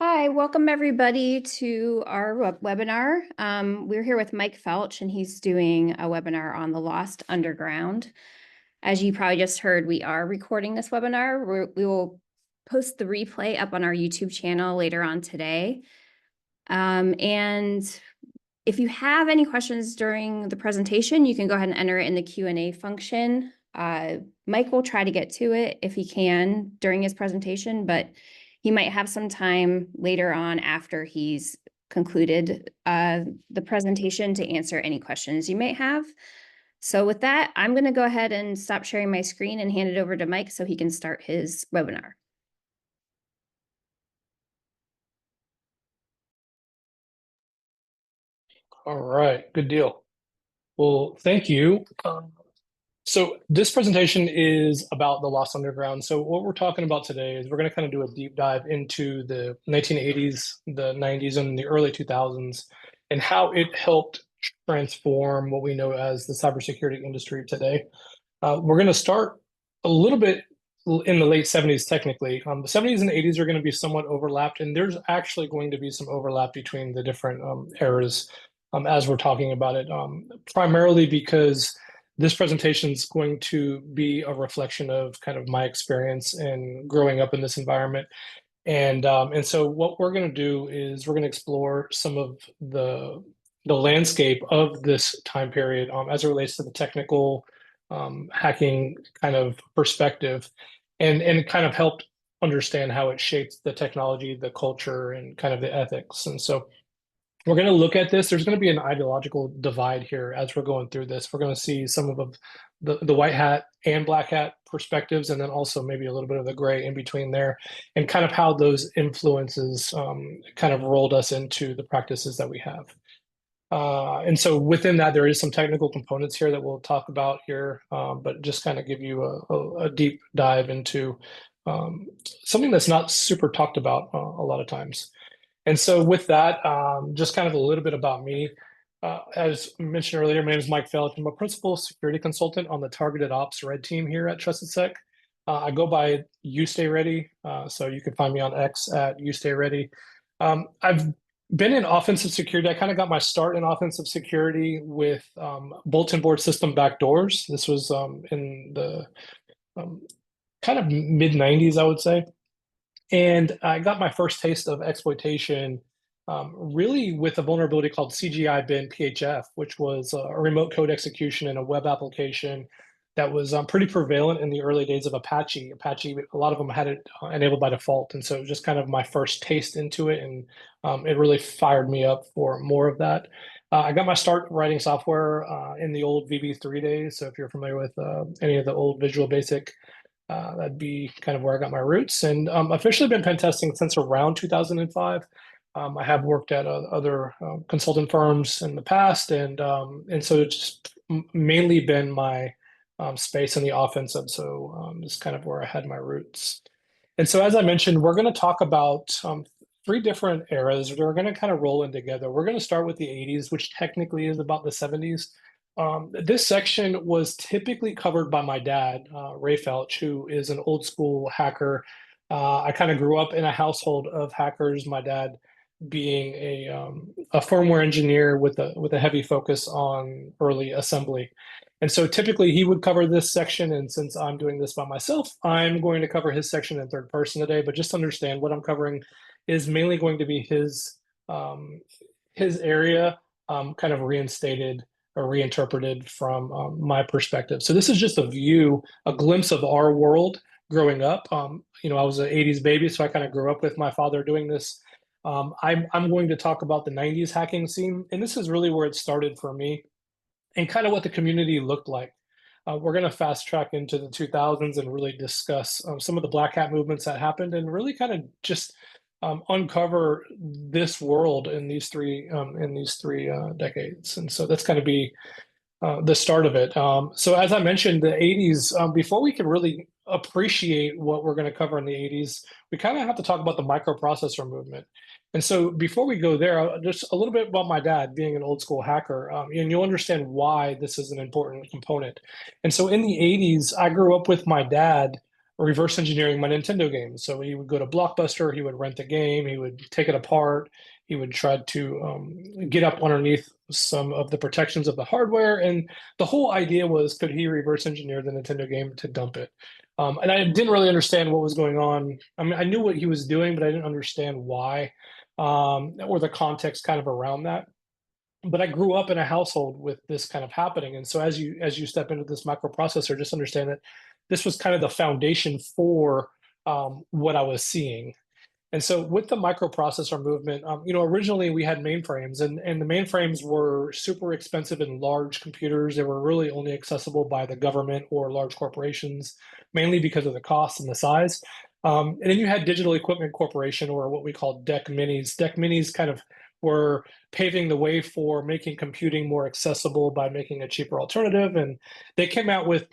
Hi, welcome everybody to our webinar. We're here with Mike Felch, and he's doing a webinar on the Lost Underground. As you probably just heard, we are recording this webinar. We will post the replay up on our YouTube channel later on today. And if you have any questions during the presentation, you can go ahead and enter it in the Q&A function. Mike will try to get to it if he can during his presentation, but he might have some time later on after he's concluded the presentation to answer any questions you may have. So with that, I'm going to go ahead and stop sharing my screen and hand it over to Mike so he can start his webinar. All right, good deal. Well, thank you. So this presentation is about the Lost Underground. So what we're talking about today is we're going to kind of do a deep dive into the 1980s, the 90s, and the early 2000s, and how it helped transform what we know as the cybersecurity industry today. We're going to start a little bit in the late 70s, technically. The 70s and 80s are going to be somewhat overlapped, and there's actually going to be some overlap between the different eras as we're talking about it, primarily because this presentation is going to be a reflection of kind of my experience in growing up in this environment. And so what we're going to do is we're going to explore some of the landscape of this time period as it relates to the technical hacking kind of perspective, and kind of helped understand how it shaped the technology, the culture, and kind of the ethics. And so we're going to look at this. There's going to be an ideological divide here as we're going through this. We're going to see some of the white hat and black hat perspectives, and then also maybe a little bit of the gray in between there, and kind of how those influences kind of rolled us into the practices that we have. And so within that, there is some technical components here that we'll talk about here, but just kind of give you a deep dive into something that's not super talked about a lot of times. And so with that, just kind of a little bit about me. As mentioned earlier, my name is Mike Felch. I'm a principal security consultant on the targeted ops red team here at Trusted Sec. I go by You Stay Ready, so you can find me on X at You Stay Ready. I've been in offensive security. I kind of got my start in offensive security with bulletin board system backdoors. This was in the kind of mid 90s, I would say. And I got my first taste of exploitation really with a vulnerability called CGI bin PHF, which was a remote code execution in a web application that was pretty prevalent in the early days of Apache. Apache, a lot of them had it enabled by default. And so it was just kind of my first taste into it. And it really fired me up for more of that. I got my start writing software in the old VB3 days. So if you're familiar with any of the old Visual Basic, that'd be kind of where I got my roots, and officially been pen testing since around 2005. I have worked at other consultant firms in the past, and so it's just mainly been my space in the offensive. So this is kind of where I had my roots. And so, as I mentioned, we're going to talk about three different eras. They're going to kind of roll in together. We're going to start with the 80s, which technically is about the 70s. This section was typically covered by my dad, Ray Felch, who is an old school hacker. I kind of grew up in a household of hackers. My dad being a firmware engineer with a heavy focus on early assembly. And so typically he would cover this section. And since I'm doing this by myself, I'm going to cover his section in third person today. But just understand what I'm covering is mainly going to be his area, kind of reinstated or reinterpreted from my perspective. So this is just a view, a glimpse of our world growing up. I was an 80s baby, so I kind of grew up with my father doing this. I'm going to talk about the 90s hacking scene, and this is really where it started for me and kind of what the community looked like. We're going to fast track into the 2000s and really discuss some of the black hat movements that happened and really kind of just uncover this world in these three decades. And so that's going to be the start of it. So as I mentioned, the 80s, before we can really appreciate what we're going to cover in the 80s, we kind of have to talk about the microprocessor movement. And so before we go there, just a little bit about my dad being an old school hacker, and you'll understand why this is an important component. And so in the 80s, I grew up with my dad reverse engineering my Nintendo games. So he would go to Blockbuster, he would rent a game, he would take it apart, he would try to get up underneath some of the protections of the hardware. And the whole idea was, could he reverse engineer the Nintendo game to dump it? And I didn't really understand what was going on. I mean, I knew what he was doing, but I didn't understand why, or the context kind of around that. But I grew up in a household with this kind of happening. And so as you step into this microprocessor, just understand that this was kind of the foundation for what I was seeing. And so with the microprocessor movement, originally we had mainframes, and the mainframes were super expensive and large computers. They were really only accessible by the government or large corporations, mainly because of the cost and the size. And then you had Digital Equipment Corporation, or what we call DEC Minis. DEC Minis kind of were paving the way for making computing more accessible by making a cheaper alternative. And they came out with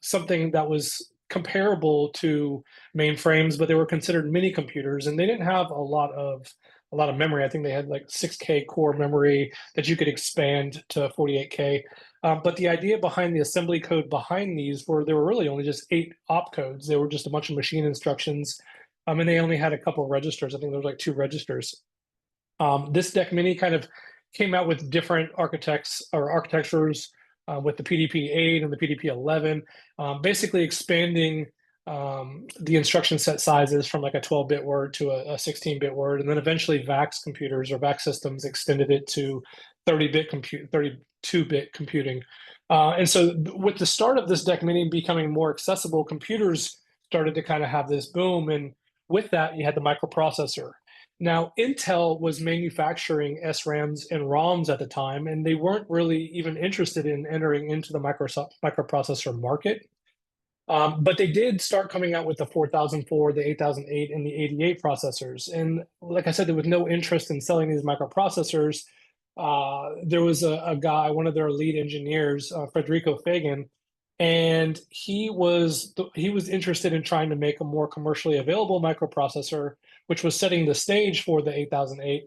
something that was comparable to mainframes, but they were considered mini computers, and they didn't have a lot of memory. I think they had like 6K core memory that you could expand to 48K. But the idea behind the assembly code behind these were there were really only just 8 opcodes. They were just a bunch of machine instructions, and they only had a couple of registers. I think there was like 2 registers. This Deck Mini kind of came out with different architects or architectures with the PDP-8 and the PDP-11, basically expanding the instruction set sizes from like a 12-bit word to a 16-bit word, and then eventually VAX computers or VAX systems extended it to 32-bit computing. And so with the start of this Deck Mini becoming more accessible, computers started to kind of have this boom, and with that, you had the microprocessor. Now, Intel was manufacturing SRAMs and ROMs at the time, and they weren't really even interested in entering into the microprocessor market. But they did start coming out with the 4004, the 8008, and the 88 processors. And like I said, there was no interest in selling these microprocessors. There was a guy, one of their lead engineers, Federico Fagan, and he was interested in trying to make a more commercially available microprocessor, which was setting the stage for the 8008.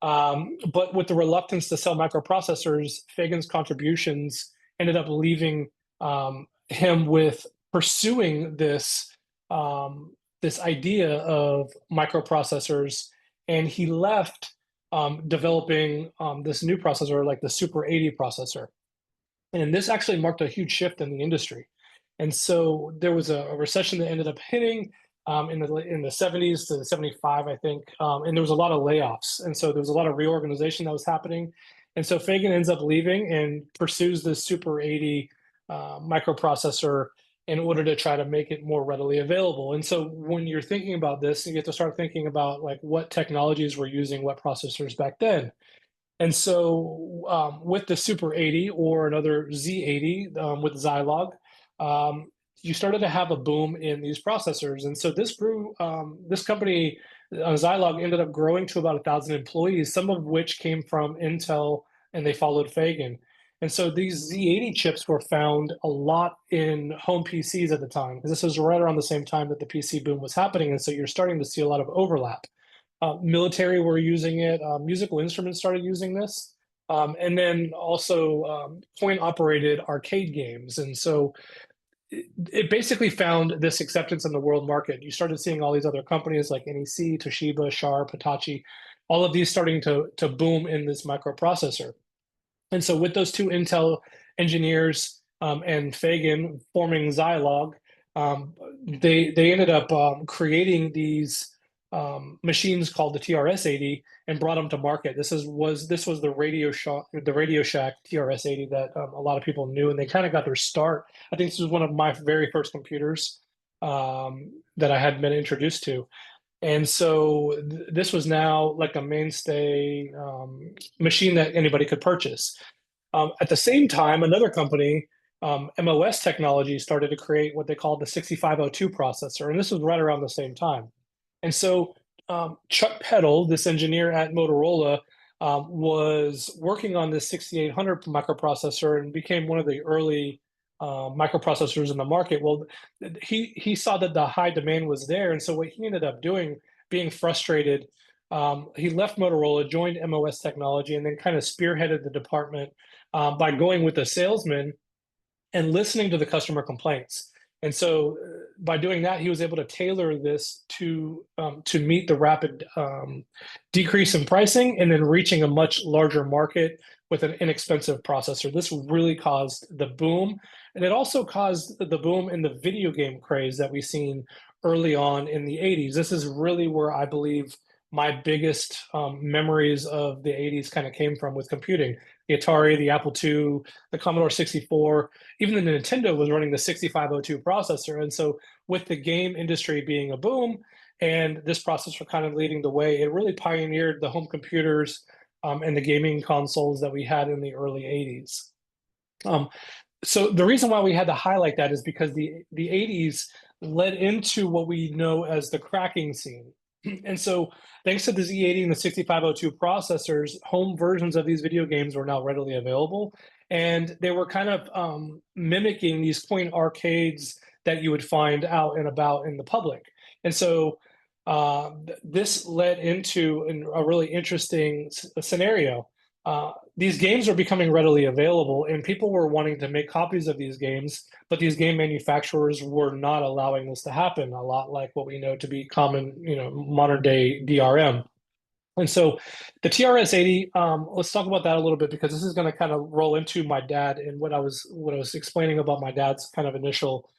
But with the reluctance to sell microprocessors, Fagan's contributions ended up leaving him with pursuing this idea of microprocessors, and he left developing this new processor, like the Super 80 processor. And this actually marked a huge shift in the industry. And so there was a recession that ended up hitting in the 70s to the 75, I think, and there was a lot of layoffs. And so there was a lot of reorganization that was happening. And so Fagan ends up leaving and pursues this Super 80 microprocessor in order to try to make it more readily available. And so when you're thinking about this, you get to start thinking about like what technologies were using what processors back then. And so with the Super 80 or another Z80 with Zilog, you started to have a boom in these processors. And so this company, Zilog, ended up growing to about 1,000 employees, some of which came from Intel, and they followed Fagan. And so these Z80 chips were found a lot in home PCs at the time, because this was right around the same time that the PC boom was happening. And so you're starting to see a lot of overlap. Military were using it. Musical instruments started using this. And then also coin-operated arcade games. And so it basically found this acceptance in the world market. You started seeing all these other companies like NEC, Toshiba, Sharp, Hitachi, all of these starting to boom in this microprocessor. And so with those 2 Intel engineers and Fagan forming Zilog, they ended up creating these machines called the TRS-80 and brought them to market. This was the Radio Shack TRS-80 that a lot of people knew, and they kind of got their start. I think this was one of my very first computers that I had been introduced to. And so this was now like a mainstay machine that anybody could purchase. At the same time, another company, MOS Technology, started to create what they called the 6502 processor. And this was right around the same time. And so Chuck Peddle, this engineer at Motorola, was working on this 6800 microprocessor and became one of the early microprocessors in the market. Well, he saw that the high demand was there, and so what he ended up doing, being frustrated, he left Motorola, joined MOS Technology, and then kind of spearheaded the department by going with a salesman and listening to the customer complaints. And so by doing that, he was able to tailor this to meet the rapid decrease in pricing and then reaching a much larger market with an inexpensive processor. This really caused the boom, and it also caused the boom in the video game craze that we've seen early on in the 80s. This is really where I believe my biggest memories of the 80s kind of came from with computing. The Atari, the Apple II, the Commodore 64, even the Nintendo was running the 6502 processor. And so with the game industry being a boom and this processor kind of leading the way, it really pioneered the home computers and the gaming consoles that we had in the early 80s. So the reason why we had to highlight that is because the 80s led into what we know as the cracking scene. And so thanks to the Z80 and the 6502 processors, home versions of these video games were now readily available. And they were kind of mimicking these quaint arcades that you would find out and about in the public. And so this led into a really interesting scenario. These games are becoming readily available, and people were wanting to make copies of these games, but these game manufacturers were not allowing this to happen, a lot like what we know to be common, modern day DRM. And so the TRS-80, let's talk about that a little bit because this is going to kind of roll into my dad and what I was explaining about my dad's kind of initial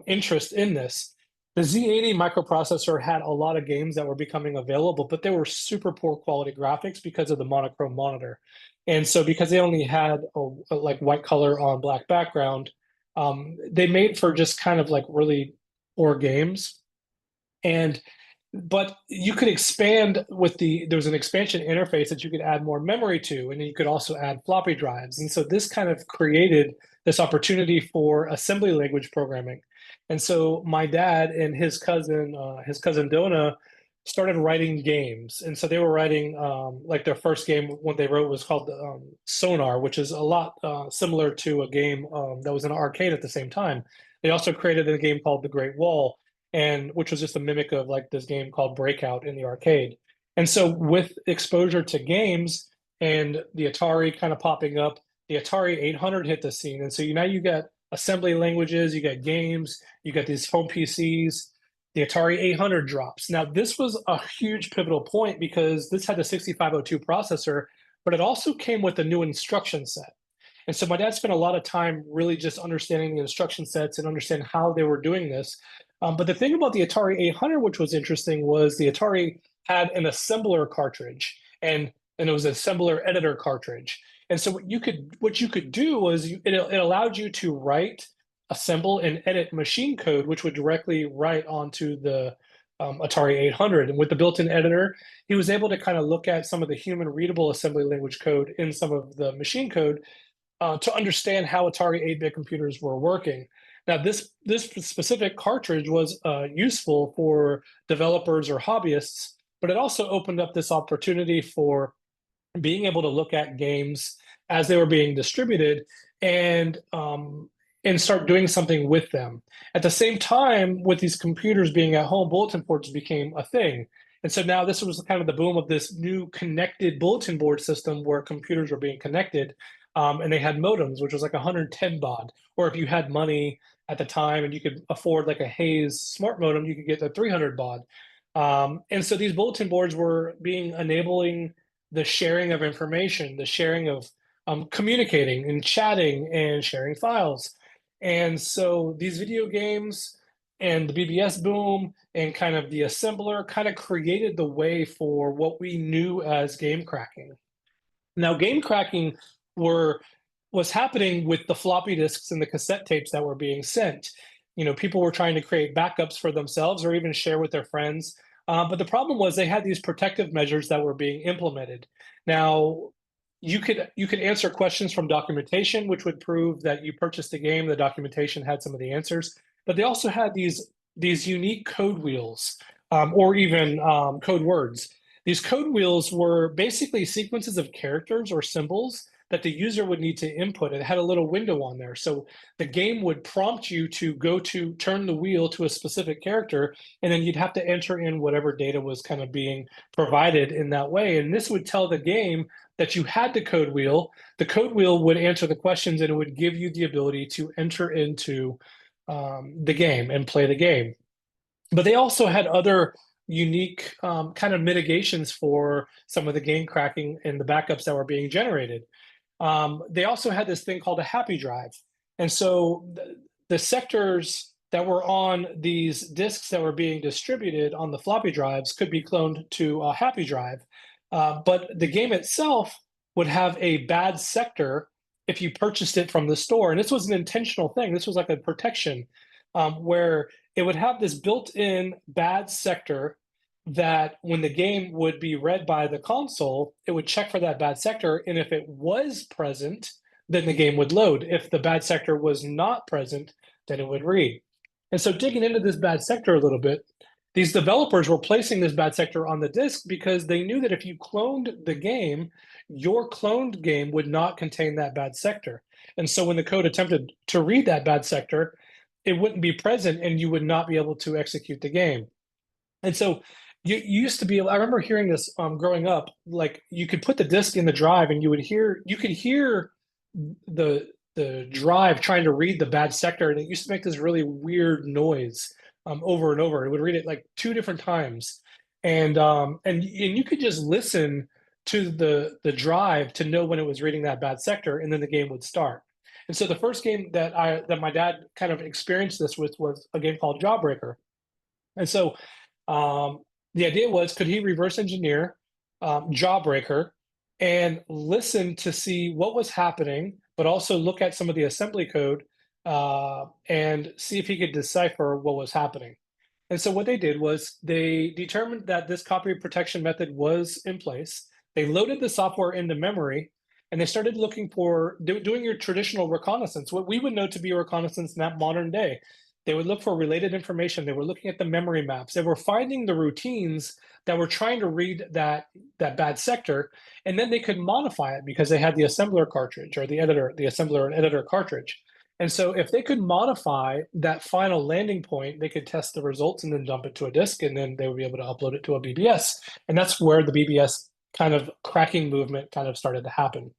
interest in this. The Z80 microprocessor had a lot of games that were becoming available, but they were super poor quality graphics because of the monochrome monitor. And so because they only had a like white color on black background, they made for just kind of like really poor games. But you could expand with there was an expansion interface that you could add more memory to, and you could also add floppy drives. And so this kind of created this opportunity for assembly language programming. And so my dad and his cousin Dona, started writing games. And so they were writing like their first game, what they wrote was called Sonar, which is a lot similar to a game that was in an arcade at the same time. They also created a game called The Great Wall, and which was just a mimic of like this game called Breakout in the arcade. And so with exposure to games and the Atari kind of popping up, the Atari 800 hit the scene. And so now you got assembly languages, you got games, you got these home PCs, the Atari 800 drops. Now, this was a huge pivotal point because this had the 6502 processor, but it also came with a new instruction set. And so my dad spent a lot of time really just understanding the instruction sets and understand how they were doing this. But the thing about the Atari 800, which was interesting, was the Atari had an assembler cartridge and it was an assembler editor cartridge. And so what you could do was it allowed you to write, assemble, and edit machine code, which would directly write onto the Atari 800. And with the built-in editor, he was able to kind of look at some of the human readable assembly language code in some of the machine code to understand how Atari 8-bit computers were working. Now, this specific cartridge was useful for developers or hobbyists, but it also opened up this opportunity for being able to look at games as they were being distributed and start doing something with them. At the same time, with these computers being at home, bulletin boards became a thing. And so now this was kind of the boom of this new connected bulletin board system where computers were being connected. And they had modems, which was like 110 baud. Or if you had money at the time and you could afford like a Hayes smart modem, you could get the 300 baud. And so these bulletin boards were enabling the sharing of information, the sharing of communicating and chatting and sharing files. And so these video games and the BBS boom and kind of the assembler kind of created the way for what we knew as game cracking. Now, game cracking was happening with the floppy disks and the cassette tapes that were being sent. People were trying to create backups for themselves or even share with their friends. But the problem was they had these protective measures that were being implemented. Now, you could answer questions from documentation, which would prove that you purchased a game. The documentation had some of the answers, but they also had these unique code wheels or even code words. These code wheels were basically sequences of characters or symbols that the user would need to input. It had a little window on there. So the game would prompt you to turn the wheel to a specific character, and then you'd have to enter in whatever data was kind of being provided in that way. And this would tell the game that you had the code wheel. The code wheel would answer the questions and it would give you the ability to enter into the game and play the game. But they also had other unique kind of mitigations for some of the game cracking and the backups that were being generated. They also had this thing called a happy drive. And so the sectors that were on these disks that were being distributed on the floppy drives could be cloned to a happy drive. But the game itself would have a bad sector if you purchased it from the store. And this was an intentional thing. This was like a protection where it would have this built-in bad sector that when the game would be read by the console, it would check for that bad sector. And if it was present, then the game would load. If the bad sector was not present, then it would read. And so digging into this bad sector a little bit, these developers were placing this bad sector on the disk because they knew that if you cloned the game, your cloned game would not contain that bad sector. And so when the code attempted to read that bad sector, it wouldn't be present and you would not be able to execute the game. And so you used to be able, I remember hearing this growing up, like you could put the disk in the drive and you could hear the drive trying to read the bad sector, and it used to make this really weird noise over and over. It would read it like two different times. And you could just listen to the drive to know when it was reading that bad sector, and then the game would start. And so the first game that my dad kind of experienced this with was a game called Jawbreaker. And so the idea was, could he reverse engineer Jawbreaker and listen to see what was happening, but also look at some of the assembly code and see if he could decipher what was happening. And so what they did was they determined that this copy protection method was in place. They loaded the software into memory, and they started looking for doing your traditional reconnaissance, what we would know to be a reconnaissance in that modern day. They would look for related information. They were looking at the memory maps. They were finding the routines that were trying to read that bad sector, and then they could modify it because they had the assembler cartridge or the assembler and editor cartridge. And so if they could modify that final landing point, they could test the results and then dump it to a disk, and then they would be able to upload it to a BBS. And that's where the BBS kind of cracking movement kind of started to happen.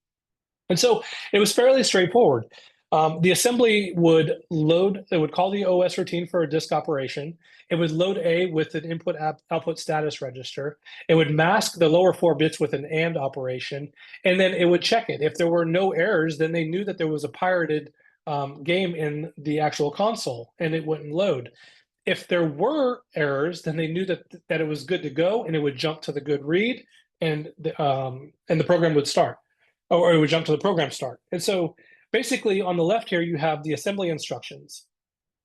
And so it was fairly straightforward. The assembly would load, it would call the OS routine for a disk operation. It would load A with an input output status register. It would mask the lower 4 bits with an AND operation, and then it would check it. If there were no errors, then they knew that there was a pirated game in the actual console, and it wouldn't load. If there were errors, then they knew that it was good to go, and it would jump to the good read, and the program would start, or it would jump to the program start. And so basically on the left here, you have the assembly instructions.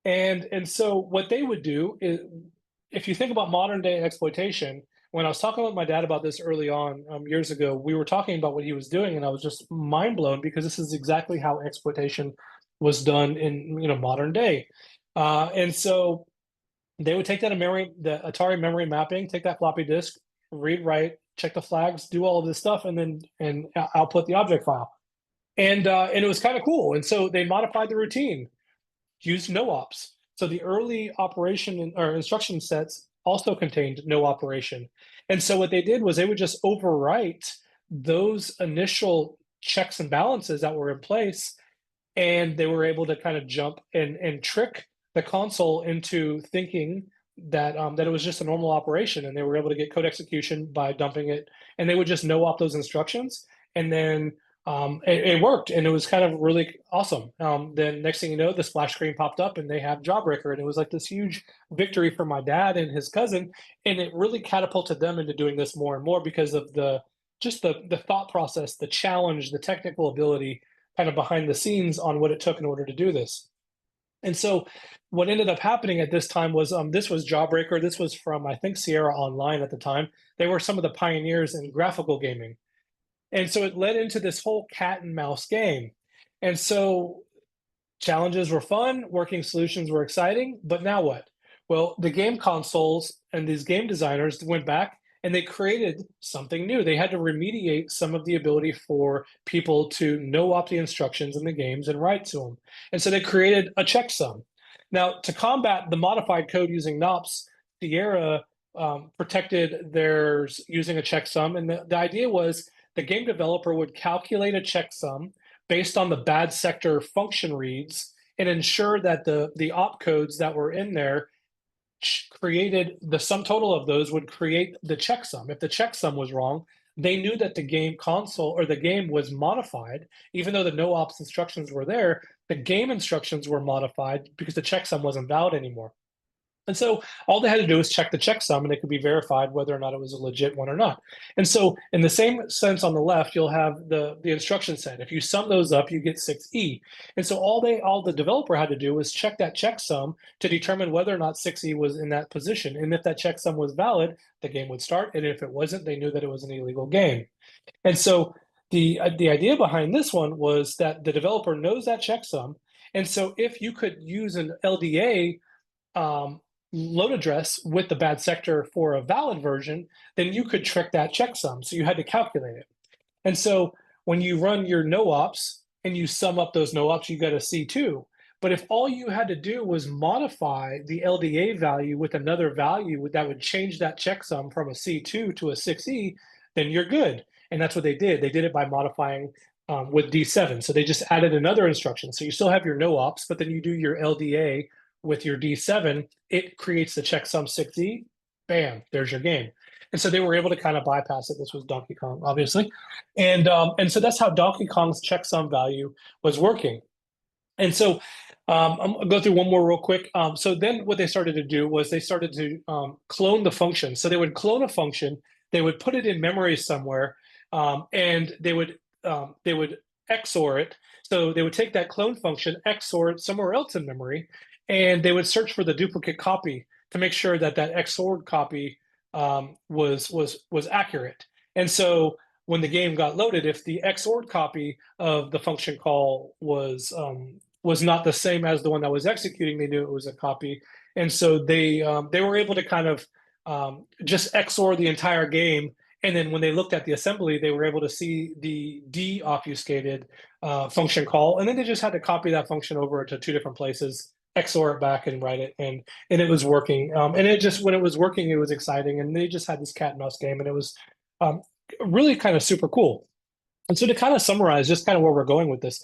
And so what they would do is, if you think about modern day exploitation, when I was talking with my dad about this early on years ago, we were talking about what he was doing, and I was just mind blown because this is exactly how exploitation was done in modern day. And so they would take the Atari memory mapping, take that floppy disk, read, write, check the flags, do all of this stuff, and then output the object file. And it was kind of cool. And so they modified the routine, used no ops. So the early operation or instruction sets also contained no operation. And so what they did was they would just overwrite those initial checks and balances that were in place, and they were able to kind of jump and trick the console into thinking that it was just a normal operation, and they were able to get code execution by dumping it, and they would just no op those instructions, and then it worked, and it was kind of really awesome. Then next thing you know, the splash screen popped up, and they have Jawbreaker, and it was like this huge victory for my dad and his cousin, and it really catapulted them into doing this more and more because of the thought process, the challenge, the technical ability, kind of behind the scenes on what it took in order to do this. And so what ended up happening at this time was this was Jawbreaker. This was from, I think, Sierra Online at the time. They were some of the pioneers in graphical gaming. And so it led into this whole cat and mouse game. And so challenges were fun, working solutions were exciting, but now what? Well, the game consoles and these game designers went back and they created something new. They had to remediate some of the ability for people to no-op the instructions in the games and write to them. And so they created a checksum. Now, to combat the modified code using NOPs, Sierra protected theirs using a checksum. And the idea was the game developer would calculate a checksum based on the bad sector function reads and ensure that the opcodes that were in there created the sum total of those would create the checksum. If the checksum was wrong, they knew that the game console or the game was modified, even though the no ops instructions were there, the game instructions were modified because the checksum wasn't valid anymore. And so all they had to do was check the checksum and it could be verified whether or not it was a legit one or not. And so in the same sense on the left, you'll have the instruction set. If you sum those up, you get 6E. And so all the developer had to do was check that checksum to determine whether or not 6E was in that position. And if that checksum was valid, the game would start. And if it wasn't, they knew that it was an illegal game. And so the idea behind this one was that the developer knows that checksum. And so if you could use an LDA load address with the bad sector for a valid version, then you could trick that checksum. So you had to calculate it. And so when you run your no ops and you sum up those no ops, you get a C2. But if all you had to do was modify the LDA value with another value that would change that checksum from a C2 to a 6E, then you're good. And that's what they did. They did it by modifying with D7. So they just added another instruction. So you still have your no ops, but then you do your LDA with your D7, it creates the checksum 6E, bam, there's your game. And so they were able to kind of bypass it. This was Donkey Kong, obviously. And so that's how Donkey Kong's checksum value was working. And so I'll go through one more real quick. So then what they started to do was they started to clone the function. So they would clone a function, they would put it in memory somewhere, and they would XOR it. So they would take that clone function, XOR it somewhere else in memory, and they would search for the duplicate copy to make sure that that XORed copy was accurate. And so when the game got loaded, if the XORed copy of the function call was not the same as the one that was executing, they knew it was a copy. And so they were able to kind of just XOR the entire game. And then when they looked at the assembly, they were able to see the de-obfuscated function call. And then they just had to copy that function over to two different places, XOR it back and write it, and it was working. And it just, when it was working, it was exciting. And they just had this cat and mouse game, and it was really kind of super cool. And so to kind of summarize just kind of where we're going with this,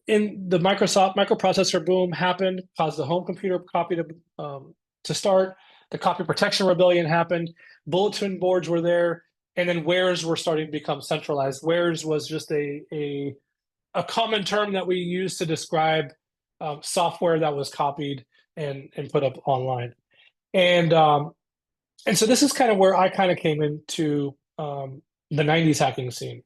in the Microsoft microprocessor boom happened, caused the home computer copy to start. The copy protection rebellion happened. Bulletin boards were there, and then wares were starting to become centralized. Wares was just a common term that we use to describe software that was copied and put up online. And so this is kind of where I kind of came into the 90s hacking scene.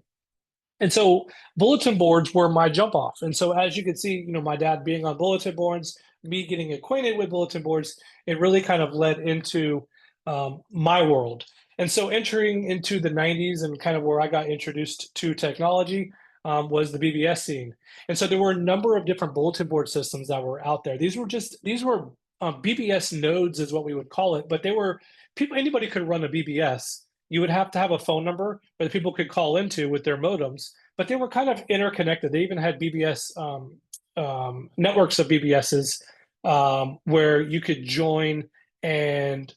And so bulletin boards were my jump off. And so as you can see, my dad being on bulletin boards, me getting acquainted with bulletin boards, it really kind of led into my world. And so entering into the 90s and kind of where I got introduced to technology was the BBS scene. And so there were a number of different bulletin board systems that were out there. These were BBS nodes is what we would call it, but they were anybody could run a BBS. You would have to have a phone number that people could call into with their modems, but they were kind of interconnected. They even had BBS networks of BBSs where you could join, and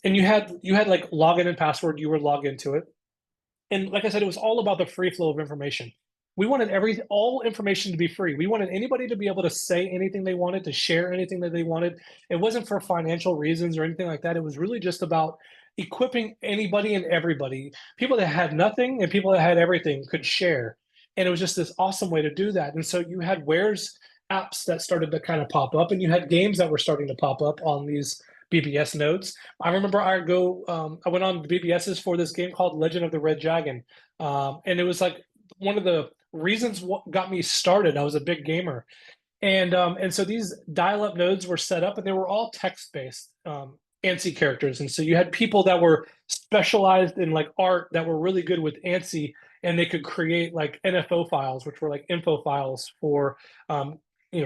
you had like login and password. You would log into it, and like I said, it was all about the free flow of information. We wanted all information to be free. We wanted anybody to be able to say anything they wanted, to share anything that they wanted. It wasn't for financial reasons or anything like that. It was really just about equipping anybody and everybody. People that had nothing and people that had everything could share. And it was just this awesome way to do that. And so you had wares apps that started to kind of pop up, and you had games that were starting to pop up on these BBS nodes. I remember I went on the BBSs for this game called Legend of the Red Dragon. And it was like one of the reasons what got me started. I was a big gamer. And so these dial-up nodes were set up, and they were all text-based ANSI characters. And so you had people that were specialized in like art that were really good with ANSI, and they could create like NFO files, which were like info files for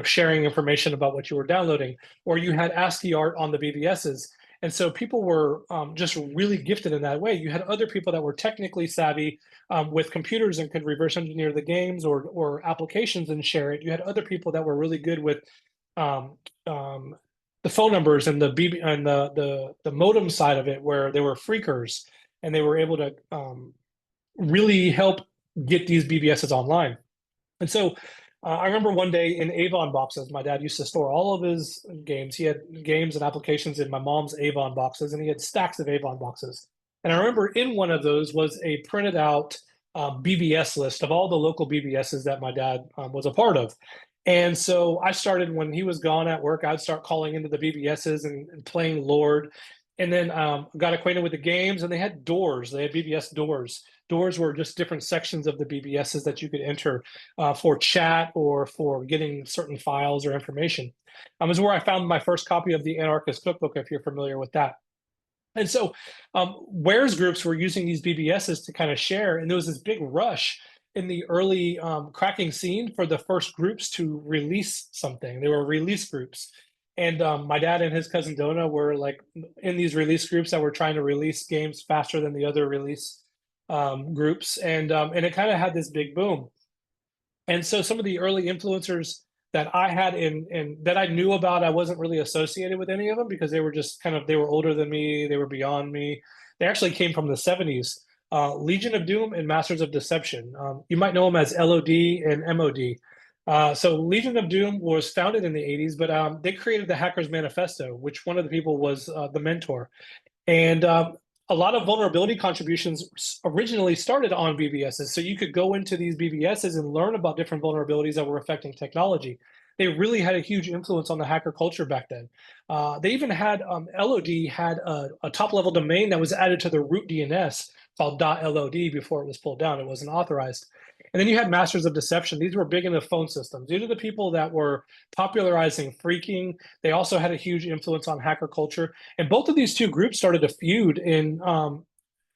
sharing information about what you were downloading. Or you had ASCII art on the BBSs. And so people were just really gifted in that way. You had other people that were technically savvy with computers and could reverse engineer the games or applications and share it. You had other people that were really good with the phone numbers and the modem side of it, where they were freakers and they were able to really help get these BBSs online. And so I remember one day in Avon boxes, my dad used to store all of his games. He had games and applications in my mom's Avon boxes, and he had stacks of Avon boxes. And I remember in one of those was a printed out BBS list of all the local BBSs that my dad was a part of. And so I started when he was gone at work, I'd start calling into the BBSs and playing Lord. And then got acquainted with the games, and they had doors. They had BBS doors. Doors were just different sections of the BBSs that you could enter for chat or for getting certain files or information. Is where I found my first copy of the Anarchist Cookbook, if you're familiar with that. And so Wares groups were using these BBSs to kind of share, and there was this big rush in the early cracking scene for the first groups to release something. They were release groups. And my dad and his cousin Dona were like in these release groups that were trying to release games faster than the other release groups. And it kind of had this big boom. And so some of the early influencers that I had in that I knew about, I wasn't really associated with any of them because they were just kind of, they were older than me, they were beyond me. They actually came from the 70s. Legion of Doom and Masters of Deception. You might know them as LOD and MOD. So Legion of Doom was founded in the 80s, but they created the Hackers Manifesto, which one of the people was the mentor. And a lot of vulnerability contributions originally started on BBSs. So you could go into these BBSs and learn about different vulnerabilities that were affecting technology. They really had a huge influence on the hacker culture back then. They even had, LOD had a top level domain that was added to the root DNS called .lod before it was pulled down. It wasn't authorized. And then you had Masters of Deception. These were big in the phone systems. These are the people that were popularizing phreaking. They also had a huge influence on hacker culture. And both of these two groups started a feud in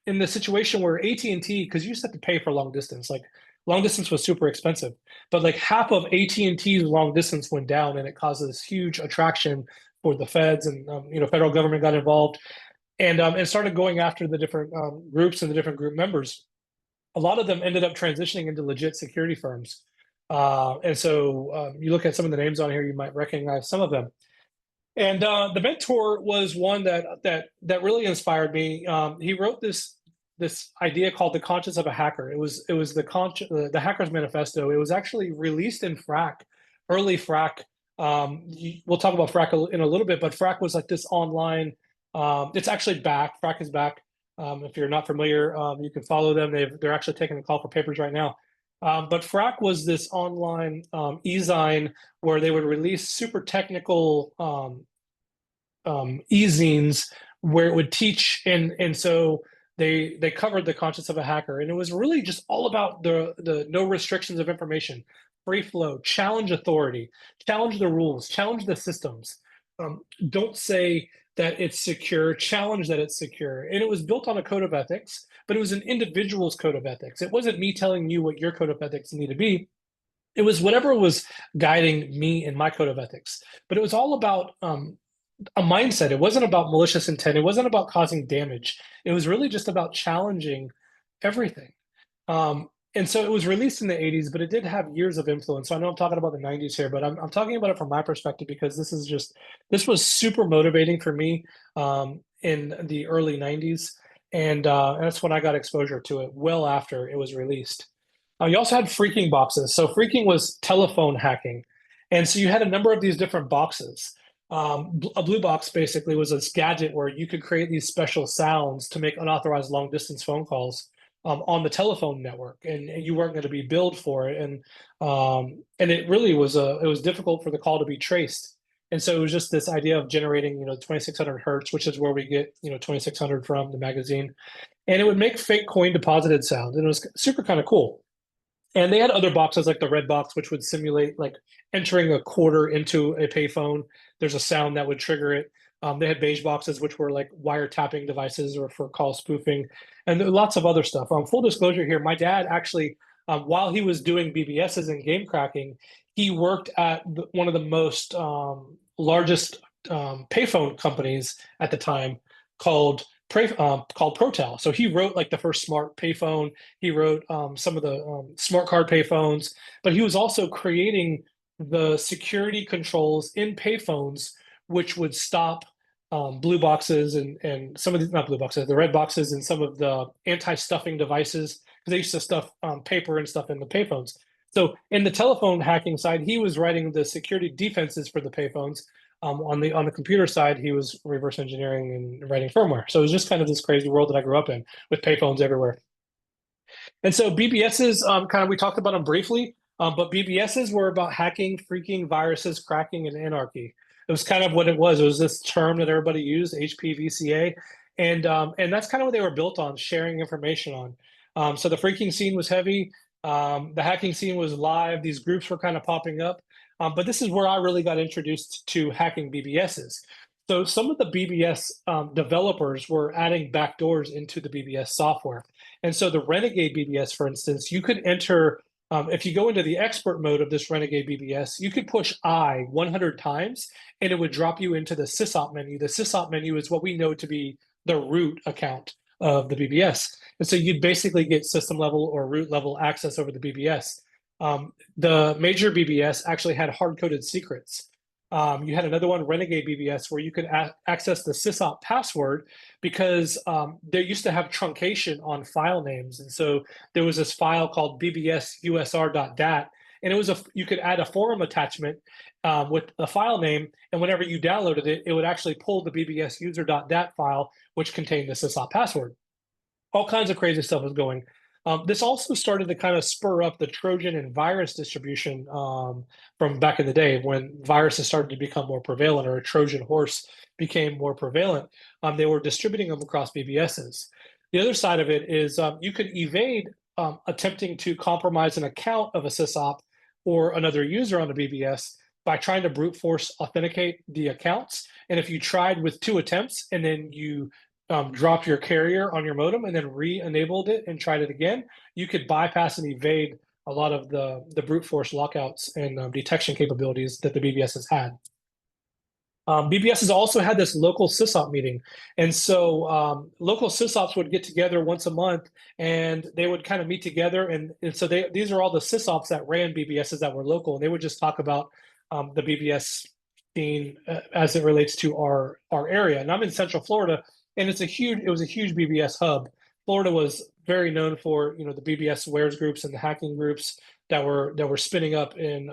the situation where AT&T, because you used to have to pay for long distance, like long distance was super expensive, but like half of AT&T's long distance went down, and it caused this huge attraction for the feds, and federal government got involved and started going after the different groups and the different group members. A lot of them ended up transitioning into legit security firms. And so you look at some of the names on here, you might recognize some of them. And the mentor was one that really inspired me. He wrote this idea called the conscience of a hacker. It was the Hackers Manifesto. It was actually released in Frack, early Frack. We'll talk about Frack in a little bit, but Frack was like this online. It's actually back. Frack is back. If you're not familiar, you can follow them. They're actually taking a call for papers right now. But Frack was this online e-zine where they would release super technical e-zines where it would teach, and so they covered the conscience of a hacker, and it was really just all about the no restrictions of information, free flow, challenge authority, challenge the rules, challenge the systems. Don't say that it's secure, challenge that it's secure. And it was built on a code of ethics, but it was an individual's code of ethics. It wasn't me telling you what your code of ethics need to be. It was whatever was guiding me in my code of ethics. But it was all about a mindset. It wasn't about malicious intent. It wasn't about causing damage. It was really just about challenging everything. And so it was released in the 80s, but it did have years of influence. So I know I'm talking about the 90s here, but I'm talking about it from my perspective because this was super motivating for me in the early 90s. And that's when I got exposure to it well after it was released. You also had phreaking boxes. So phreaking was telephone hacking. And so you had a number of these different boxes. A blue box basically was this gadget where you could create these special sounds to make unauthorized long distance phone calls on the telephone network, and you weren't going to be billed for it, and it really was it was difficult for the call to be traced, and so it was just this idea of generating 2600 hertz, which is where we get 2600 from the magazine, and it would make fake coin deposited sound, and it was super kind of cool. And they had other boxes like the red box, which would simulate like entering a quarter into a payphone. There's a sound that would trigger it. They had beige boxes, which were like wiretapping devices or for call spoofing, and lots of other stuff. Full disclosure here, my dad actually, while he was doing BBSs and game cracking, he worked at one of the most largest payphone companies at the time called Protel. So he wrote like the first smart payphone. He wrote some of the smart card payphones, but he was also creating the security controls in payphones, which would stop blue boxes and some of the, not blue boxes, the red boxes and some of the anti-stuffing devices, because they used to stuff paper and stuff in the payphones. So in the telephone hacking side, he was writing the security defenses for the payphones. On the computer side, he was reverse engineering and writing firmware. So it was just kind of this crazy world that I grew up in with payphones everywhere. And so BBSs, kind of, we talked about them briefly, but BBSs were about hacking, freaking, viruses, cracking, and anarchy. It was kind of what it was. It was this term that everybody used, HPVCA, and that's kind of what they were built on, sharing information on. So the freaking scene was heavy. The hacking scene was live. These groups were kind of popping up. But this is where I really got introduced to hacking BBSs. So some of the BBS developers were adding backdoors into the BBS software. And so the Renegade BBS, for instance, you could enter, if you go into the expert mode of this Renegade BBS, you could push I 100 times and it would drop you into the sysop menu. The sysop menu is what we know to be the root account of the BBS. And so you'd basically get system level or root level access over the BBS. The major BBS actually had hard-coded secrets. You had another one, Renegade BBS, where you could access the sysop password because they used to have truncation on file names. And so there was this file called bbsusr.dat, and it was you could add a forum attachment with a file name, and whenever you downloaded it, it would actually pull the bbsuser.dat file, which contained the sysop password. All kinds of crazy stuff was going. This also started to kind of spur up the Trojan and virus distribution from back in the day when viruses started to become more prevalent, or a Trojan horse became more prevalent. They were distributing them across BBSs. The other side of it is you could evade attempting to compromise an account of a sysop or another user on a BBS by trying to brute force authenticate the accounts. And if you tried with 2 attempts and then you drop your carrier on your modem and then re-enabled it and tried it again, you could bypass and evade a lot of the brute force lockouts and detection capabilities that the BBS has had. BBS has also had this local sysop meeting. And so local sysops would get together once a month and they would kind of meet together. And so these are all the sysops that ran BBSs that were local. And they would just talk about the BBS scene as it relates to our area. And I'm in Central Florida, and it was a huge BBS hub. Florida was very known for the BBS wares groups and the hacking groups that were spinning up in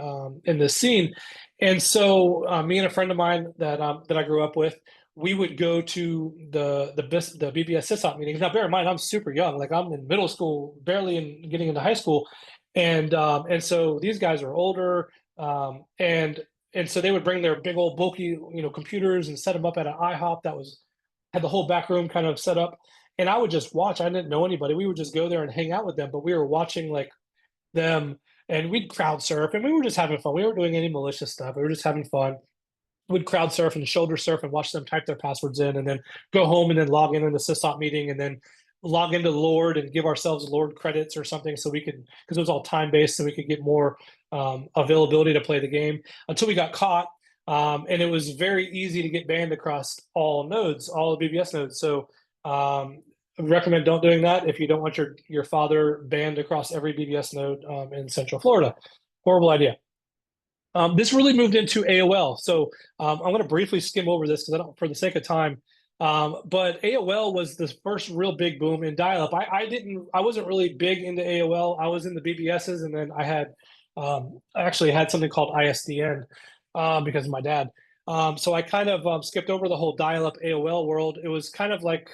this scene. And so me and a friend of mine that I grew up with, we would go to the BBS sysop meetings. Now, bear in mind, I'm super young, like I'm in middle school, barely getting into high school, and so these guys are older, and so they would bring their big old bulky computers and set them up at an IHOP that had the whole back room kind of set up, and I would just watch. I didn't know anybody. We would just go there and hang out with them, but we were watching like them, and we'd crowd surf, and we were just having fun. We weren't doing any malicious stuff. We were just having fun. We'd crowd surf and shoulder surf and watch them type their passwords in, and then go home and then log in the sysop meeting, and then log into Lord and give ourselves Lord credits or something so we could, because it was all time based, so we could get more availability to play the game until we got caught. And it was very easy to get banned across all nodes, all the BBS nodes. So I recommend don't doing that if you don't want your father banned across every BBS node in Central Florida. Horrible idea. This really moved into AOL. So I'm going to briefly skim over this because for the sake of time. But AOL was the first real big boom in dial-up. I wasn't really big into AOL. I was in the BBSs, and then I actually had something called ISDN because of my dad. So I kind of skipped over the whole dial-up AOL world. It was kind of like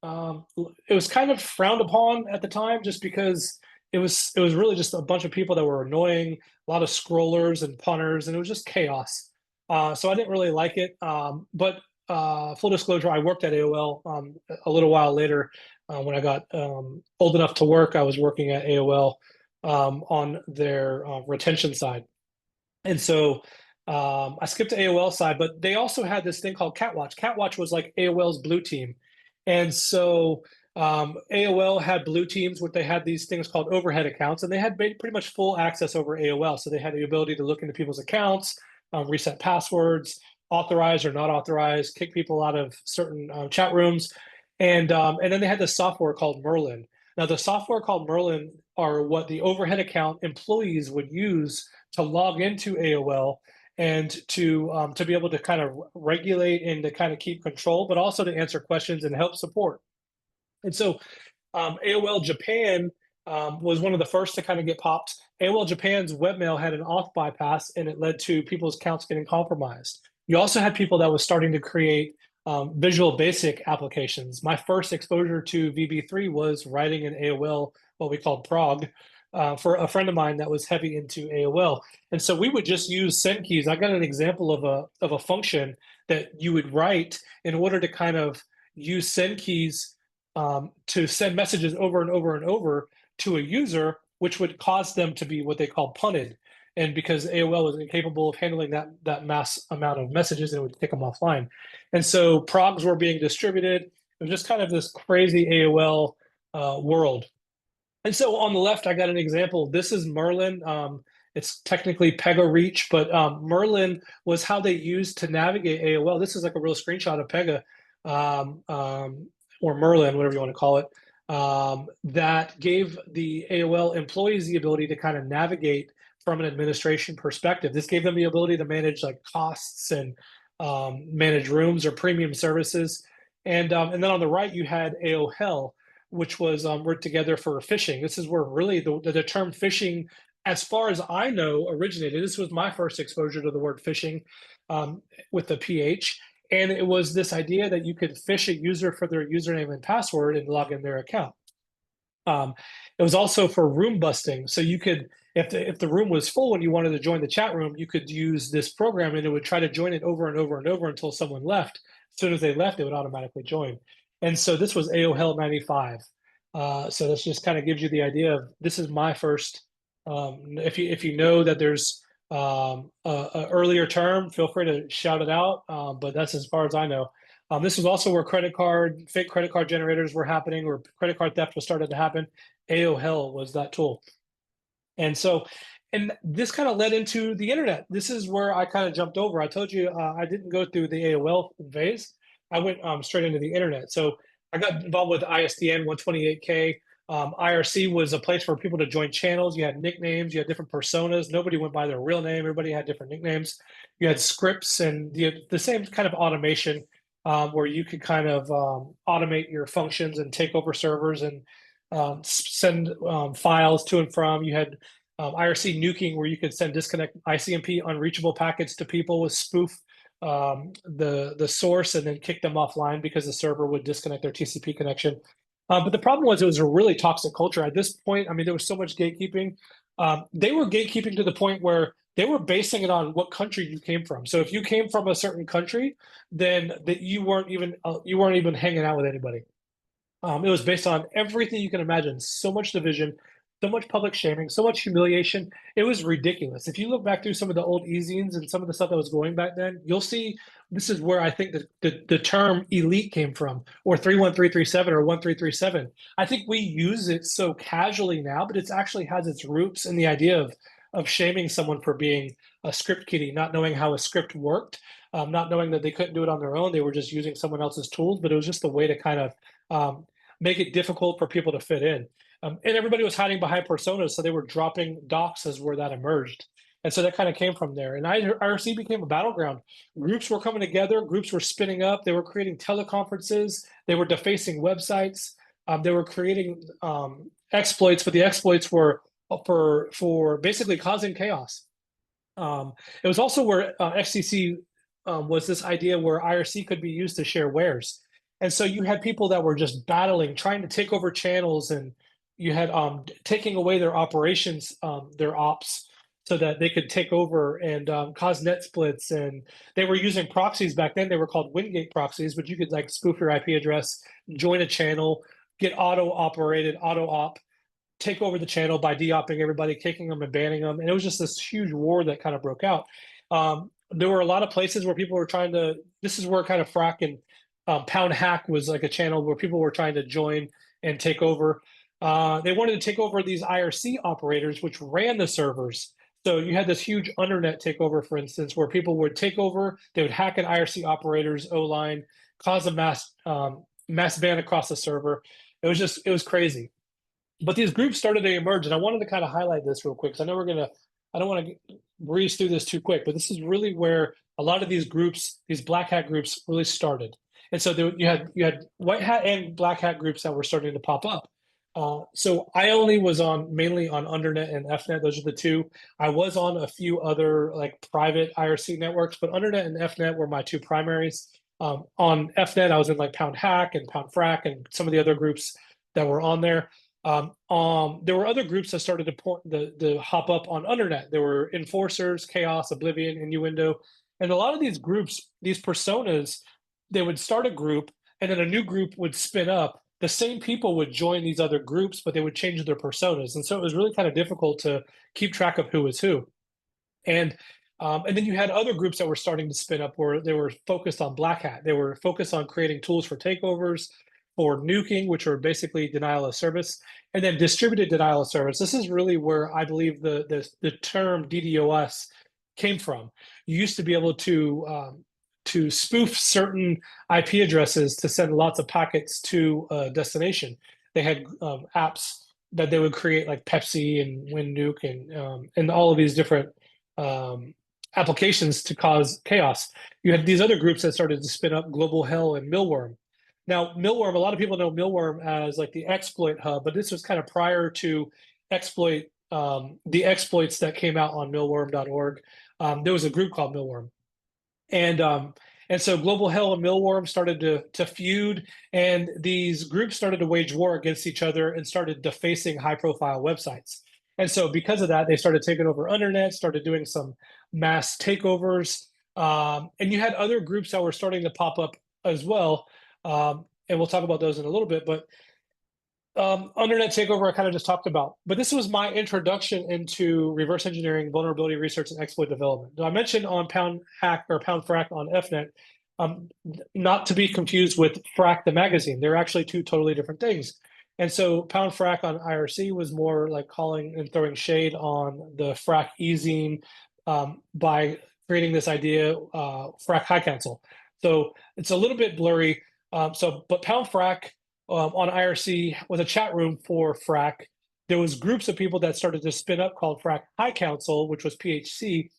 it was kind of frowned upon at the time, just because it was really just a bunch of people that were annoying, a lot of scrollers and punters, and it was just chaos. So I didn't really like it. But full disclosure, I worked at AOL a little while later. When I got old enough to work, I was working at AOL on their retention side. And so I skipped to AOL side, but they also had this thing called Catwatch. Catwatch was like AOL's blue team. And so AOL had blue teams where they had these things called overhead accounts, and they had pretty much full access over AOL. So they had the ability to look into people's accounts, reset passwords, authorize or not authorize, kick people out of certain chat rooms. And then they had this software called Merlin. Now, the software called Merlin are what the overhead account employees would use to log into AOL and to be able to kind of regulate and to kind of keep control, but also to answer questions and help support. And so AOL Japan was one of the first to kind of get popped, AOL Japan's webmail had an auth bypass, and it led to people's accounts getting compromised. You also had people that was starting to create Visual Basic applications. My first exposure to VB3 was writing in AOL, what we called prog, for a friend of mine that was heavy into AOL. And so we would just use send keys. I got an example of a function that you would write in order to kind of use send keys to send messages over and over and over to a user, which would cause them to be what they call punted. And because AOL was incapable of handling that mass amount of messages, it would take them offline. And so progs were being distributed. It was just kind of this crazy AOL world. And so on the left, I got an example. This is Merlin. It's technically Pega Reach, but Merlin was how they used to navigate AOL. This is like a real screenshot of Pega, or Merlin, whatever you want to call it, that gave the AOL employees the ability to kind of navigate from an administration perspective. This gave them the ability to manage like costs and manage rooms or premium services. And then on the right, you had AOL, which was worked together for phishing. This is where really the term phishing, as far as I know, originated. This was my first exposure to the word phishing with the PH. And it was this idea that you could phish a user for their username and password and log in their account. It was also for room busting. So you could, if the room was full and you wanted to join the chat room, you could use this program and it would try to join it over and over and over until someone left. As soon as they left, it would automatically join. And so this was AOL 95. So this just kind of gives you the idea of this is my first. If you know that there's a earlier term, feel free to shout it out. But that's as far as I know. This is also where fake credit card generators were happening, where credit card theft was starting to happen. AOL was that tool. And so, and this kind of led into the internet. This is where I kind of jumped over. I told you I didn't go through the AOL phase. I went straight into the internet. So I got involved with ISDN 128K. IRC was a place for people to join channels. You had nicknames, you had different personas. Nobody went by their real name. Everybody had different nicknames. You had scripts and the same kind of automation where you could kind of automate your functions and take over servers and send files to and from. You had IRC nuking, where you could send disconnect ICMP unreachable packets to people with spoof the source and then kick them offline because the server would disconnect their TCP connection. But the problem was it was a really toxic culture. At this point, I mean, there was so much gatekeeping. They were gatekeeping to the point where they were basing it on what country you came from. So if you came from a certain country, then you weren't even hanging out with anybody. It was based on everything you can imagine. So much division, so much public shaming, so much humiliation. It was ridiculous. If you look back through some of the old e-zines and some of the stuff that was going back then, you'll see this is where I think the term elite came from, or 31337 or 1337. I think we use it so casually now, but it actually has its roots in the idea of shaming someone for being a script kiddie, not knowing how a script worked, not knowing that they couldn't do it on their own. They were just using someone else's tools, but it was just a way to kind of make it difficult for people to fit in. And everybody was hiding behind personas, so they were dropping docs as where that emerged. And so that kind of came from there. And IRC became a battleground. Groups were coming together, groups were spinning up, they were creating teleconferences, they were defacing websites, they were creating exploits, but the exploits were for basically causing chaos. It was also where XCC was this idea where IRC could be used to share wares. And so you had people that were just battling, trying to take over channels, and you had taking away their operations, their ops, so that they could take over and cause net splits. And they were using proxies back then. They were called Wingate proxies, but you could like spoof your IP address, join a channel, get auto-operated, auto-op, take over the channel by de-opping everybody, kicking them and banning them. And it was just this huge war that kind of broke out. There were a lot of places where people were trying to, this is where kind of Frack and Pound Hack was like a channel where people were trying to join and take over. They wanted to take over these IRC operators, which ran the servers. So you had this huge undernet takeover, for instance, where people would take over, they would hack an IRC operator's O-line, cause a mass ban across the server. It was crazy. But these groups started to emerge, and I wanted to kind of highlight this real quick because I know I don't want to breeze through this too quick, but this is really where a lot of these groups, these black hat groups, really started. And so you had white hat and black hat groups that were starting to pop up. So I only was on mainly on Undernet and FNet. Those are the two. I was on a few other like private IRC networks, but Undernet and FNet were my two primaries. On FNet, I was in like Pound Hack and Pound Frack and some of the other groups that were on there. There were other groups that started to hop up on Undernet. There were Enforcers, Chaos, Oblivion, Innuendo, and a lot of these groups, these personas, they would start a group and then a new group would spin up. The same people would join these other groups, but they would change their personas. And so it was really kind of difficult to keep track of who was who. And and then you had other groups that were starting to spin up where they were focused on Black Hat. They were focused on creating tools for takeovers, for nuking, which are basically denial of service, and then distributed denial of service. This is really where I believe the term DDoS came from. You used to be able to spoof certain IP addresses to send lots of packets to a destination. They had apps that they would create like Pepsi and WinNuke and all of these different applications to cause chaos. You had these other groups that started to spin up Global Hell and Millworm. Now, Millworm, a lot of people know Millworm as like the exploit hub, but this was kind of prior to exploit the exploits that came out on millworm.org. There was a group called Millworm. And so Global Hell and Millworm started to feud, and these groups started to wage war against each other and started defacing high-profile websites. And so because of that, they started taking over Undernet, started doing some mass takeovers, and you had other groups that were starting to pop up as well. And we'll talk about those in a little bit, but Undernet takeover I kind of just talked about, but this was my introduction into reverse engineering, vulnerability research, and exploit development. Now, I mentioned on Pound Hack or Pound Frack on FNet, not to be confused with Frack the magazine. They're actually two totally different things. And so Pound Frack on IRC was more like calling and throwing shade on the Frack e-zine by creating this idea, Frack High Council. So it's a little bit blurry. But Pound Frack on IRC was a chat room for Frack. There was groups of people that started to spin up called Frack High Council, which was PHC,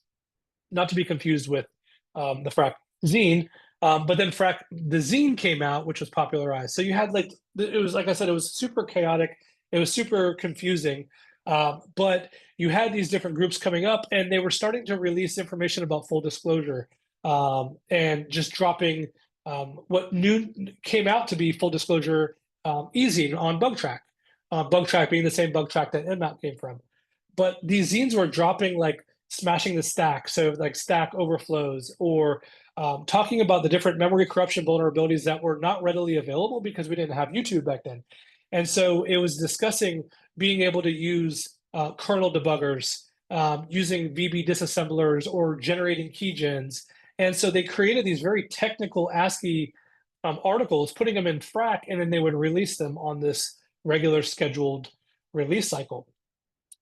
not to be confused with the Frack zine. But then Frack the zine came out, which was popularized. So you had like it was like I said, it was super chaotic. It was super confusing. But you had these different groups coming up, and they were starting to release information about full disclosure and just dropping what new came out to be full disclosure easy on BugTrack. BugTrack being the same BugTrack that Nmap came from. But these zines were dropping like smashing the stack, so like stack overflows, or talking about the different memory corruption vulnerabilities that were not readily available because we didn't have YouTube back then. And so it was discussing being able to use kernel debuggers, using VB disassemblers, or generating keygens. And so they created these very technical ASCII articles, putting them in Frack, and then they would release them on this regular scheduled release cycle.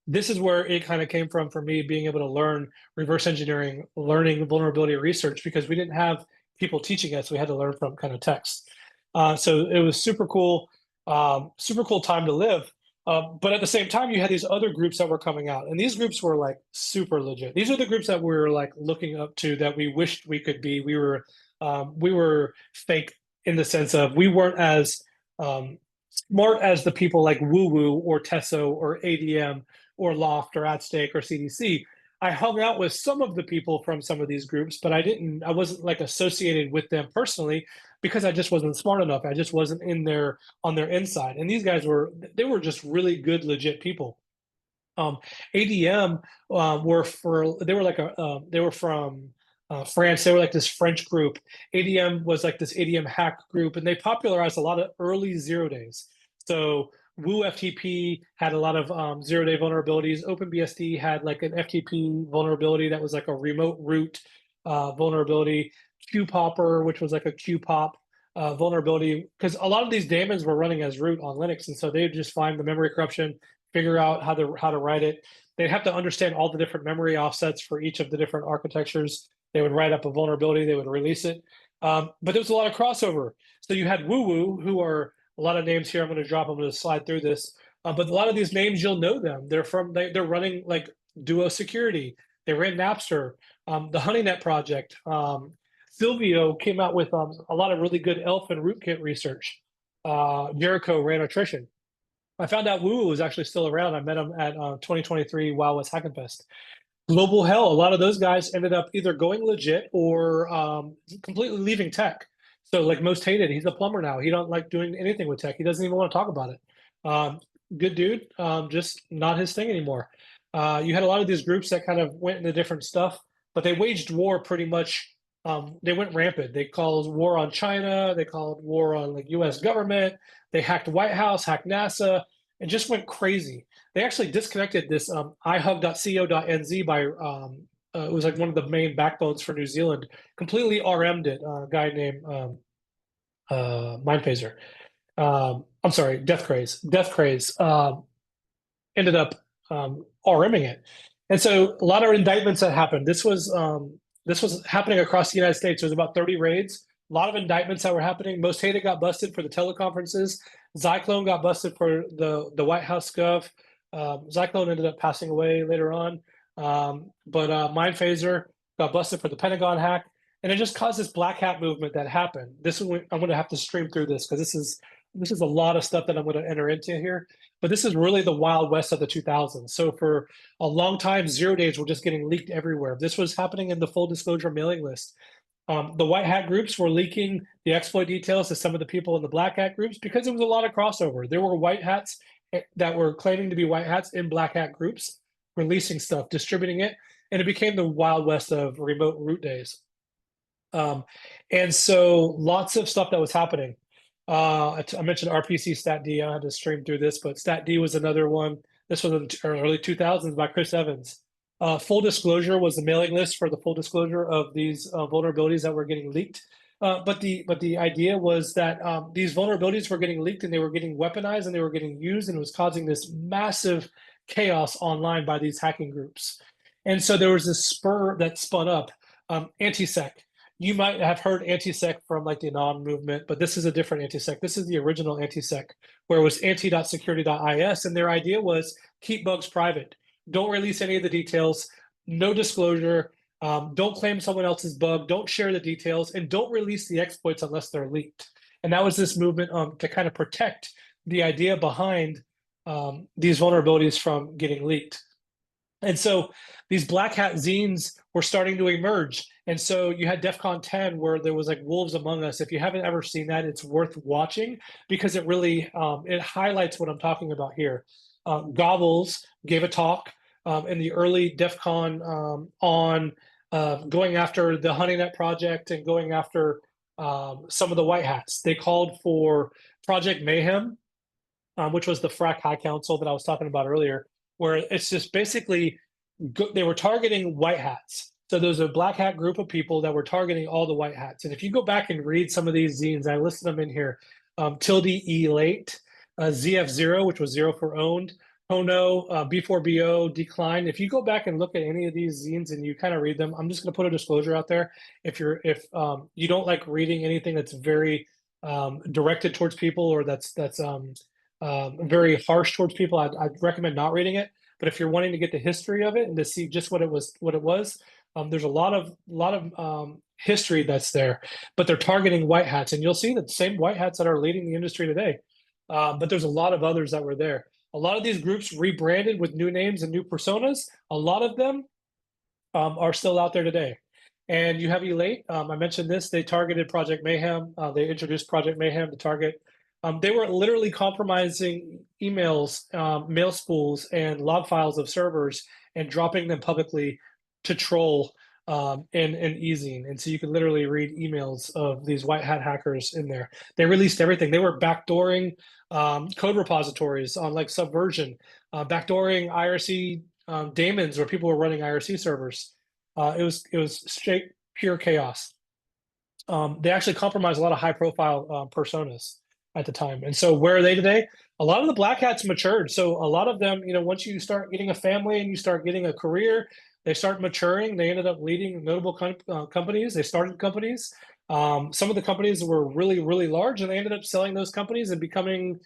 This is where it kind of came from for me, being able to learn reverse engineering, learning vulnerability research, because we didn't have people teaching us. We had to learn from kind of text. So it was super cool time to live. But at the same time, you had these other groups that were coming out, and these groups were like super legit. These are the groups that we were like looking up to, that we wished we could be. We were fake in the sense of we weren't as smart as the people like WooWoo or Tesso or ADM or Loft or AtStake or CDC. I hung out with some of the people from some of these groups, but I wasn't like associated with them personally because I just wasn't smart enough. I just wasn't on their inside. And these guys they were just really good, legit people. ADM they were from France. They were like this French group. ADM was like this ADM hack group, and they popularized a lot of early 0 days. So Woo FTP had a lot of 0-day vulnerabilities. OpenBSD had like an FTP vulnerability that was like a remote root vulnerability. QPopper, which was like a QPop vulnerability, because a lot of these daemons were running as root on Linux, and so they would just find the memory corruption, figure out how to write it. They'd have to understand all the different memory offsets for each of the different architectures. They would write up a vulnerability, they would release it. But there was a lot of crossover. So you had WooWoo, who are a lot of names here. I'm going to drop. I'm going to slide through this. But a lot of these names, you'll know them. They're running like Duo Security. They ran Napster, the HoneyNet project. Silvio came out with a lot of really good ELF and rootkit research. Jericho ran attrition. I found out Wu was actually still around. I met him at 2023 Wild West Hacking Fest. Global Hell, a lot of those guys ended up either going legit or completely leaving tech. So like Most Hated, he's a plumber now. He don't like doing anything with tech. He doesn't even want to talk about it. Good dude, just not his thing anymore. You had a lot of these groups that kind of went into different stuff, but they waged war pretty much. They went rampant. They called war on China. They called war on like U.S. government. They hacked White House, hacked NASA, and just went crazy. They actually disconnected this ihug.co.nz by it was like one of the main backbones for New Zealand. Completely RM'd it. A guy named Mindphaser. I'm sorry, Death Craze. Death Craze ended up RMing it, and so a lot of indictments that happened. This was happening across the United States. There was about 30 raids. A lot of indictments that were happening. Most Hated got busted for the teleconferences. Zyklone got busted for the White House gov. Zyklone ended up passing away later on. But Mindphaser got busted for the Pentagon hack. And it just caused this black hat movement that happened. This is when I'm going to have to stream through this because this is a lot of stuff that I'm going to enter into here. But this is really the Wild West of the 2000s. So for a long time, 0 days were just getting leaked everywhere. This was happening in the full disclosure mailing list. The white hat groups were leaking the exploit details to some of the people in the black hat groups because there was a lot of crossover. There were white hats that were claiming to be white hats in black hat groups, releasing stuff, distributing it, and it became the Wild West of remote root days. And so lots of stuff that was happening. I mentioned RPC Stat D. I had to stream through this, but Stat D was another one. This was in the early 2000s by Chris Evans. Full disclosure was the mailing list for the full disclosure of these vulnerabilities that were getting leaked. But the idea was that these vulnerabilities were getting leaked and they were getting weaponized and they were getting used, and it was causing this massive chaos online by these hacking groups. And so there was this spur that spun up, anti-sec. You might have heard anti-sec from like the Anon movement, but this is a different anti-sec. This is the original anti-sec, where it was anti.security.is, and their idea was keep bugs private. Don't release any of the details, no disclosure, don't claim someone else's bug, don't share the details, and don't release the exploits unless they're leaked. And that was this movement to kind of protect the idea behind these vulnerabilities from getting leaked. And so these black hat zines were starting to emerge. And so you had DEF CON 10 where there was like wolves among us. If you haven't ever seen that, it's worth watching because it really it highlights what I'm talking about here. Gobbles gave a talk in the early DEF CON on going after the HoneyNet project and going after some of the white hats. They called for Project Mayhem, which was the Frack High Council that I was talking about earlier, where it's just basically they were targeting white hats. So there's a black hat group of people that were targeting all the white hats. And if you go back and read some of these zines, I listed them in here, tilde E late, ZF0, which was zero for owned, Hono, B4BO, decline. If you go back and look at any of these zines and you kind of read them, I'm just going to put a disclosure out there. If you don't like reading anything that's very directed towards people or that's very harsh towards people, I'd recommend not reading it. But if you're wanting to get the history of it and to see just what it was, there's a lot of history that's there. But they're targeting white hats, and you'll see the same white hats that are leading the industry today. But there's a lot of others that were there. A lot of these groups rebranded with new names and new personas. A lot of them are still out there today. And you have Elate. I mentioned this. They targeted Project Mayhem. They introduced Project Mayhem to target. They were literally compromising emails, mail spools, and log files of servers and dropping them publicly to troll and easing. And so you can literally read emails of these white hat hackers in there. They released everything. They were backdooring code repositories on like Subversion, backdooring IRC daemons where people were running IRC servers. It was straight pure chaos. They actually compromised a lot of high profile personas at the time. And so where are they today? A lot of the black hats matured. So a lot of them, once you start getting a family and you start getting a career, they start maturing. They ended up leading notable companies. They started companies. Some of the companies were really, really large, and they ended up selling those companies and becoming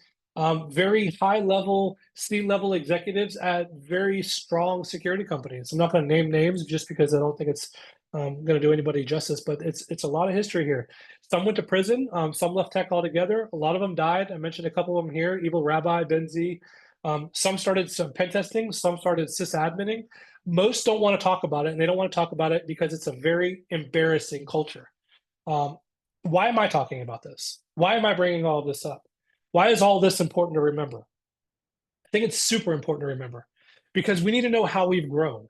very high level, C-level executives at very strong security companies. I'm not going to name names just because I don't think it's going to do anybody justice, but it's a lot of history here. Some went to prison. Some left tech altogether. A lot of them died. I mentioned a couple of them here: Evil Rabbi, Ben Z. Some started some pen testing. Some started sysadmining. Most don't want to talk about it, and they don't want to talk about it because it's a very embarrassing culture. Um, why am I talking about this? Why am I bringing all of this up? Why is all this important to remember? I think it's super important to remember because we need to know how we've grown.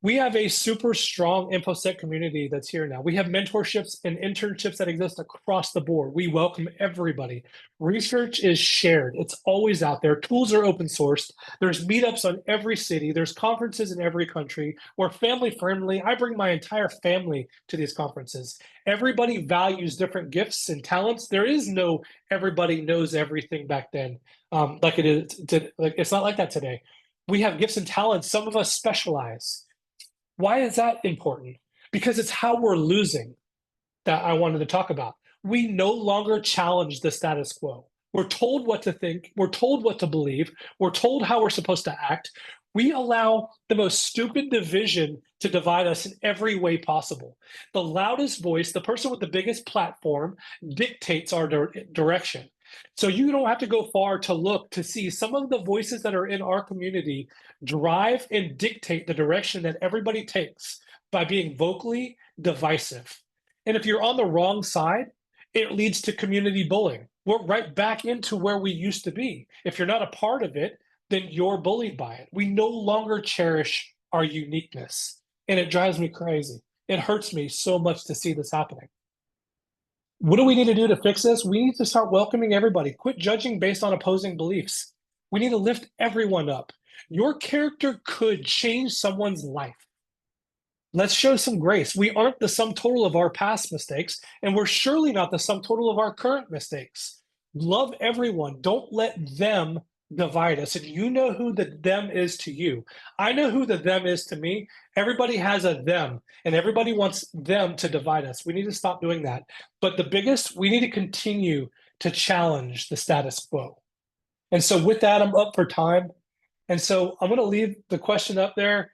We have a super strong InfoSec community that's here now. We have mentorships and internships that exist across the board. We welcome everybody. Research is shared. It's always out there. Tools are open sourced. There's meetups on every city. There's conferences in every country. We're family friendly. I bring my entire family to these conferences. Everybody values different gifts and talents. There is no everybody knows everything back then. Like it is, like it's not like that today. We have gifts and talents. Some of us specialize. Why is that important? Because it's how we're losing that I wanted to talk about. We no longer challenge the status quo. We're told what to think. We're told what to believe. We're told how we're supposed to act. We allow the most stupid division to divide us in every way possible. The loudest voice, the person with the biggest platform, dictates our direction. So you don't have to go far to look to see some of the voices that are in our community drive and dictate the direction that everybody takes by being vocally divisive. And if you're on the wrong side, it leads to community bullying. We're right back into where we used to be. If you're not a part of it, then you're bullied by it. We no longer cherish our uniqueness. And it drives me crazy. It hurts me so much to see this happening. What do we need to do to fix this? We need to start welcoming everybody. Quit judging based on opposing beliefs. We need to lift everyone up. Your character could change someone's life. Let's show some grace. We aren't the sum total of our past mistakes, and we're surely not the sum total of our current mistakes. Love everyone. Don't let them divide us. And you know who the them is to you. I know who the them is to me. Everybody has a them, and everybody wants them to divide us. We need to stop doing that. But the biggest, we need to continue to challenge the status quo. And so with that, I'm up for time. And so I'm going to leave the question up there.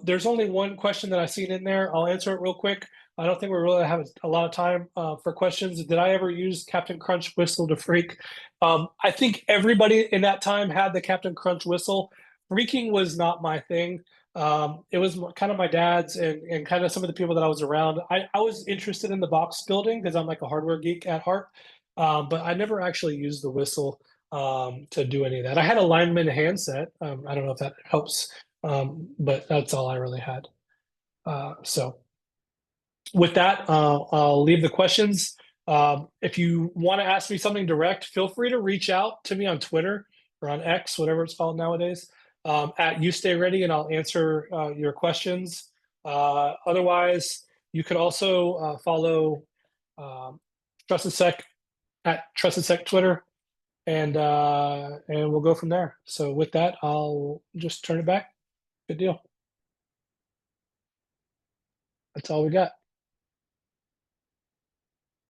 There's only one question that I've seen in there. I'll answer it real quick. I don't think we really have a lot of time for questions. Did I ever use Captain Crunch whistle to freak? I think everybody in that time had the Captain Crunch whistle. Freaking was not my thing. It was kind of my dad's and kind of some of the people that I was around. I was interested in the box building because I'm like a hardware geek at heart, but I never actually used the whistle to do any of that. I had a lineman handset. I don't know if that helps, but that's all I really had. So with that, I'll leave the questions. If you want to ask me something direct, feel free to reach out to me on Twitter or on X, whatever it's called nowadays, at You Stay Ready, and I'll answer your questions. Otherwise, you could also follow Trusted Sec at Trusted Sec Twitter, and we'll go from there. So with that, I'll just turn it back. Good deal. That's all we got.